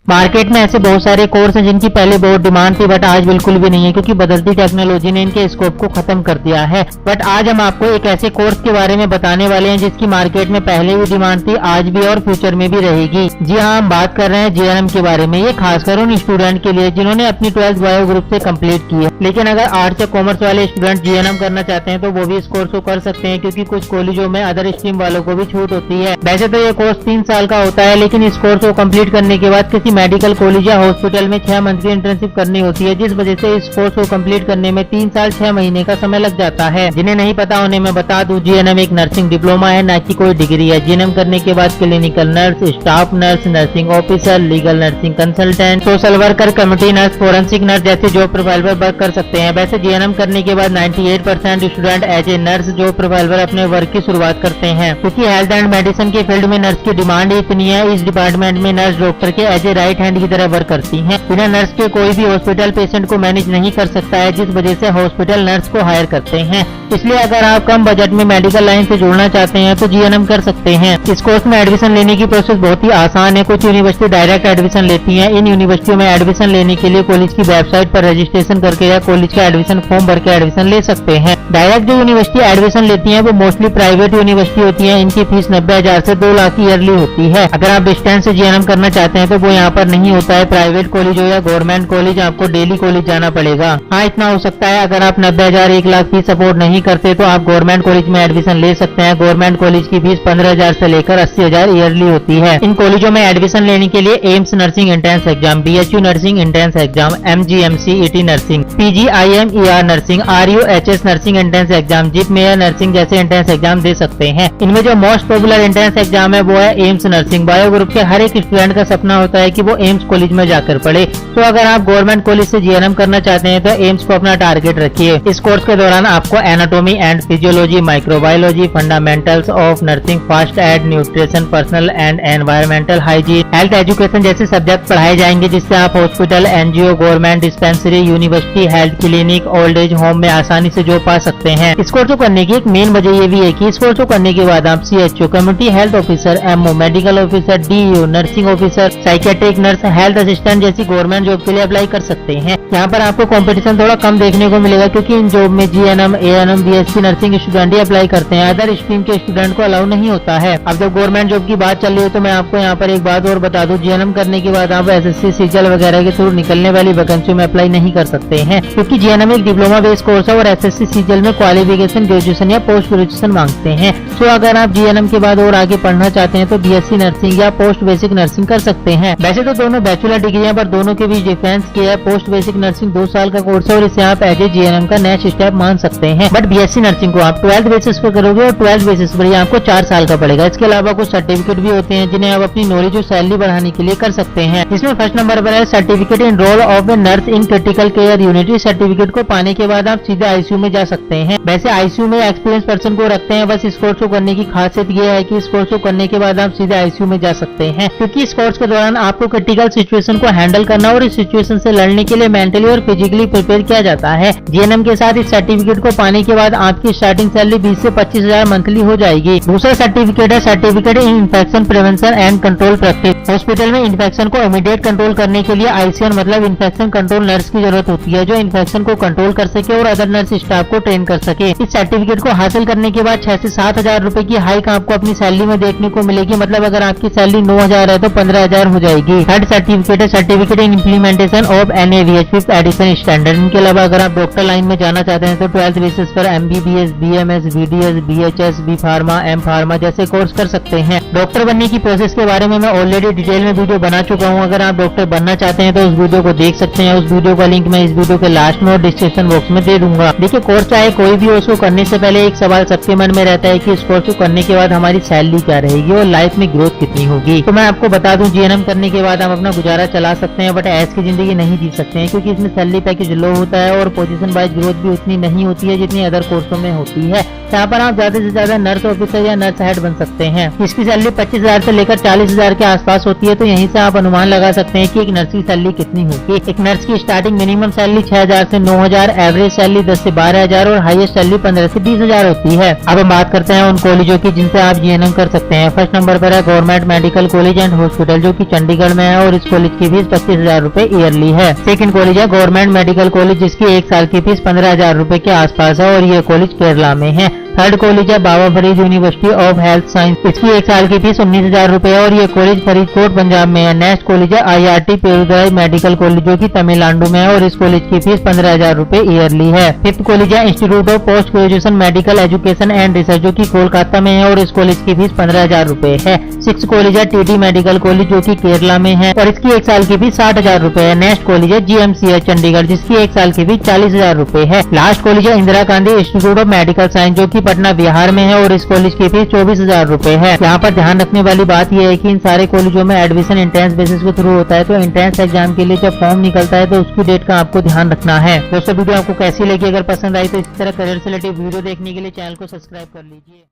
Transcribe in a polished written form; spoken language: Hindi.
मार्केट में ऐसे बहुत सारे कोर्स हैं जिनकी पहले बहुत डिमांड थी, बट आज बिल्कुल भी नहीं है, क्योंकि बदलती टेक्नोलॉजी ने इनके स्कोप को खत्म कर दिया है। बट आज हम आपको एक ऐसे कोर्स के बारे में बताने वाले हैं जिसकी मार्केट में पहले भी डिमांड थी, आज भी और फ्यूचर में भी रहेगी। जी हाँ, हम बात कर रहे हैं जीएनएम के बारे में। ये खासकर उन स्टूडेंट के लिए जिन्होंने अपनी 12th बायो ग्रुप से कंप्लीट की है, लेकिन अगर आर्ट्स या कॉमर्स वाले स्टूडेंट जीएनएम करना चाहते हैं तो वो भी इस कोर्स को कर सकते हैं, क्योंकि कुछ कॉलेजों में अदर स्ट्रीम वालों को भी छूट होती है। वैसे तो ये कोर्स 3 साल का होता है, लेकिन इस कोर्स को कंप्लीट करने के बाद किसी मेडिकल कॉलेज या हॉस्पिटल में 6 मंथ की इंटर्नशिप करनी होती है, जिस वजह से इस कोर्स को कंप्लीट करने में 3 साल 6 महीने का समय लग जाता है। जिन्हें नहीं पता उन्हें मैं बता दूं, जीएनएम एक नर्सिंग डिप्लोमा है, न कि कोई डिग्री है। जीएनएम करने के बाद clinical nurse, staff nurse, nursing officer, legal nursing consultant, social worker, community nurse, forensic nurse जैसे जॉब प्रोफाइल पर वर्क कर सकते हैं। वैसे जीएनएम करने के बाद 98% student as a nurse job profile पर अपने वर्क की शुरुआत करते हैं, क्योंकि हेल्थ एंड मेडिसिन के फील्ड में नर्स की डिमांड इतनी है। इस डिपार्टमेंट में नर्स डॉक्टर के एज ए राइट हैंड की तरह वर्क करती हैं। बिना नर्स के कोई भी हॉस्पिटल पेशेंट को मैनेज नहीं कर सकता है, जिस वजह से हॉस्पिटल नर्स को हायर करते हैं। इसलिए अगर आप कम बजट में मेडिकल लाइन से जुड़ना चाहते हैं तो जीएनएम कर सकते हैं। इस कोर्स में एडमिशन लेने की प्रोसेस बहुत ही आसान है। कुछ यूनिवर्सिटी डायरेक्ट एडमिशन लेती हैं। इन यूनिवर्सिटियों में एडमिशन लेने के लिए कॉलेज की वेबसाइट पर रजिस्ट्रेशन करके या कॉलेज का एडमिशन फॉर्म भर के एडमिशन ले सकते हैं। डायरेक्ट जो यूनिवर्सिटी एडमिशन लेती है वो मोस्टली प्राइवेट यूनिवर्सिटी होती है। इनकी फीस 90,000 से 2 लाख ईयरली होती है। अगर आप डिस्टेंस से जीएनएम करना चाहते हैं तो वो यहाँ पर नहीं होता है। प्राइवेट कॉलेज हो या गवर्नमेंट कॉलेज, आपको डेली कॉलेज जाना पड़ेगा। हाँ, इतना हो सकता है, अगर आप 90,000 1 लाख फीस सपोर्ट नहीं करते तो आप गवर्नमेंट कॉलेज में एडमिशन ले सकते हैं। गवर्नमेंट कॉलेज की फीस 15,000 से लेकर 80,000 ईयरली होती है। इन कॉलेजों में एडमिशन लेने के लिए AIIMS nursing entrance exam, BHU nursing entrance exam, MGMC nursing, PGIMER nursing, RUHS nursing entrance exam, JIPMER nursing जैसे एंट्रेंस एग्जाम दे सकते हैं। इनमें जो मोस्ट पॉपुलर एंट्रेंस एग्जाम है वो है एम्स नर्सिंग। बायो ग्रुप के हर एक स्टूडेंट का सपना होता है कि वो एम्स कॉलेज में जाकर पढ़े। तो अगर आप गवर्नमेंट कॉलेज से जीएनएम करना चाहते हैं तो एम्स को अपना टारगेट रखिए। इस कोर्स के दौरान आपको anatomy and physiology, microbiology, fundamentals of nursing, first aid, nutrition, personal and environmental hygiene, health education जैसे सब्जेक्ट पढ़ाए जाएंगे, जिससे आप hospital, NGO, government dispensary, university, health clinic, old age home में आसानी से जॉब पा सकते हैं। इस कोर्स को करने की एक मेन वजह ये भी है कि इस कोर्स को करने के बाद आप CHO, community health officer, MO, medical officer, DEO, nursing officer, psychiatric nurse, health assistant जैसी गवर्नमेंट जॉब के लिए अप्लाई कर सकते हैं। यहाँ पर आपको कंपटीशन थोड़ा कम देखने को मिलेगा, क्योंकि इन जॉब में GNM, ANM, BSc nursing student ही अप्लाई करते हैं। अदर स्ट्रीम के स्टूडेंट को अलाउ नहीं होता है। अब जब गवर्नमेंट जॉब की बात चल रही है तो मैं आपको यहाँ पर एक बात और बता दूं, जीएनएम करने के बाद आप एसएससी, सीजीएल वगैरह के थ्रू निकलने वाली वैकेंसियों में अप्लाई नहीं कर सकते हैं, क्योंकि जीएनएम एक डिप्लोमा बेस्ड कोर्स है और एसएससी, सीजीएल में क्वालिफिकेशन ग्रेजुएशन या पोस्ट ग्रेजुएशन मांगते हैं। तो अगर आप जीएनएम के बाद और आगे पढ़ना चाहते हैं तो बीएससी नर्सिंग या पोस्ट बेसिक नर्सिंग कर सकते हैं। वैसे तो दोनों बैचलर डिग्री है, पर दोनों के बीच डिफरेंस किया है। पोस्ट बेसिक नर्सिंग 2 साल का कोर्स है और इसे आप एज ए जीएनएम का नेक्स्ट स्टेप मान सकते हैं। बट बीएससी नर्सिंग को आप 12th बेसिस पर करोगे और 12th बेसिस पर ये आपको 4 साल का पड़ेगा। इसके अलावा कुछ सर्टिफिकेट भी होते हैं जिन्हें आप अपनी नॉलेज और सैलरी बढ़ाने के लिए कर सकते हैं। इसमें फर्स्ट नंबर पर है certificate in role of a nurse in critical care unit. इस सर्टिफिकेट को पाने के बाद आप सीधे आईसीयू में जा सकते हैं। वैसे आईसीयू में एक्सपीरियंस पर्सन को रखते हैं। बस इस कोर्स को करने की खासियत ये है कि इस कोर्स को करने के बाद आप सीधे आईसीयू में जा सकते हैं, क्योंकि इस कोर्स के दौरान आपको क्रिटिकल सिचुएशन को हैंडल करना और इस सिचुएशन से लड़ने के लिए मेंटली और फिजिकली प्रिपेयर किया जाता है। जीएनएम के साथ इस सर्टिफिकेट को पाने के बाद आपकी स्टार्टिंग सैलरी 20 से 25,000 मंथली हो जाएगी। दूसरा सर्टिफिकेट है certificate in infection prevention and control practice. Hospital में इन्फेक्शन को इमीडिएट कंट्रोल करने के लिए आईसीएन मतलब इन्फेक्शन कंट्रोल नर्स की जरूरत होती है, जो इन्फेक्शन को कंट्रोल कर सके और अदर नर्स स्टाफ को ट्रेन कर सके। इस सर्टिफिकेट को हासिल करने के बाद 6 से 7,000 रुपए की हाइक आपको अपनी सैलरी में देखने को मिलेगी। मतलब अगर आपकी सैलरी 9,000 है तो 15,000 हो जाएगी। थर्ड सर्टिफिकेट है certificate in implementation of NABH 5th edition standard. इनके अलावा अगर आप डॉक्टर लाइन में जाना चाहते हैं तो 12th बेसिस पर MBBS, BMS, BDS, BHS, B pharma, M pharma जैसे कोर्स कर सकते हैं। डॉक्टर बनने की प्रोसेस के बारे में मैं ऑलरेडी डिटेल में वीडियो बना चुका हूं। अगर आप डॉक्टर बनना चाहते हैं तो उस वीडियो को देख सकते हैं। उस वीडियो का लिंक मैं इस वीडियो के लास्ट में और डिस्क्रिप्शन बॉक्स में दे दूंगा। देखिए, कोर्स चाहे कोई भी हो, उसको करने से पहले एक सवाल सबके मन में रहता है कि इस कोर्स को करने के बाद हमारी सैलरी क्या रहेगी और लाइफ में ग्रोथ कितनी होगी। तो मैं आपको बता दूं, जीएनएम करने के बाद हम अपना गुजारा चला सकते हैं, बट ऐश की जिंदगी नहीं जी सकते हैं, क्योंकि इसमें सैलरी पैकेज लो होता है और पोजीशन वाइज ग्रोथ भी उतनी नहीं होती है जितनी अदर कोर्सों में होती है। यहाँ पर आप ज्यादा से ज्यादा नर्स ऑफिसर या नर्स हेड बन सकते हैं। इसकी सैलरी 25,000 से लेकर 40,000 के आसपास होती है, तो यहीं से आप अनुमान लगा सकते हैं कि एक नर्स की सैलरी कितनी होगी। एक नर्स की स्टार्टिंग मिनिमम सैलरी 6,000 से 9,000, एवरेज सैलरी 10 से 12,000 और और हाईएस्ट सैलरी 15 से 20 हजार होती है। अब हम बात करते हैं उन कॉलेजों की जिनसे आप जीएनएम कर सकते हैं। फर्स्ट नंबर पर है government medical college and hospital, जो कि चंडीगढ़ में है और इस कॉलेज की फीस 25,000 रूपए ईयरली है। सेकंड कॉलेज है गवर्नमेंट मेडिकल कॉलेज, जिसकी एक साल की फीस 15,000 रूपए के आसपास है और ये कॉलेज केरला में है। थर्ड कॉलेज है Baba Farid university of health science, इसकी एक साल की फीस 19,000 रूपए है और ये कॉलेज फरीदकोट पंजाब में है। नेक्स्ट कॉलेज है IRT पेरुदलाई मेडिकल कॉलेज, जो कि तमिलनाडु में है और इस कॉलेज की फीस 15,000 रूपए ईयरली है। फिफ्थ कॉलेज है institute of post graduation medical education and research, जो कि कोलकाता में है और इस कॉलेज की फीस 15,000 रूपए है। सिक्स कॉलेज है TT मेडिकल कॉलेज, जो कि केरला में है और इसकी एक साल की फीस 60,000 रूपए है। नेक्स्ट कॉलेज है GMCH चंडीगढ़, जिसकी एक साल की फीस 40,000 रूपए है। लास्ट कॉलेज है Indira Gandhi institute of medical science, जो कि पटना बिहार में है और इस कॉलेज की फीस 24,000 रूपए है। यहाँ पर ध्यान रखने वाली बात यह है कि इन सारे कॉलेजों में एडमिशन एंट्रेंस बेसिस के थ्रू होता है, तो एंट्रेंस एग्जाम के लिए जब फॉर्म निकलता है तो उसकी डेट का आपको ध्यान रखना है। दोस्तों वीडियो आपको कैसी लगी, अगर पसंद आई तो इसी तरह करियर से रिलेटेड वीडियो देखने के लिए चैनल को सब्सक्राइब कर लीजिए।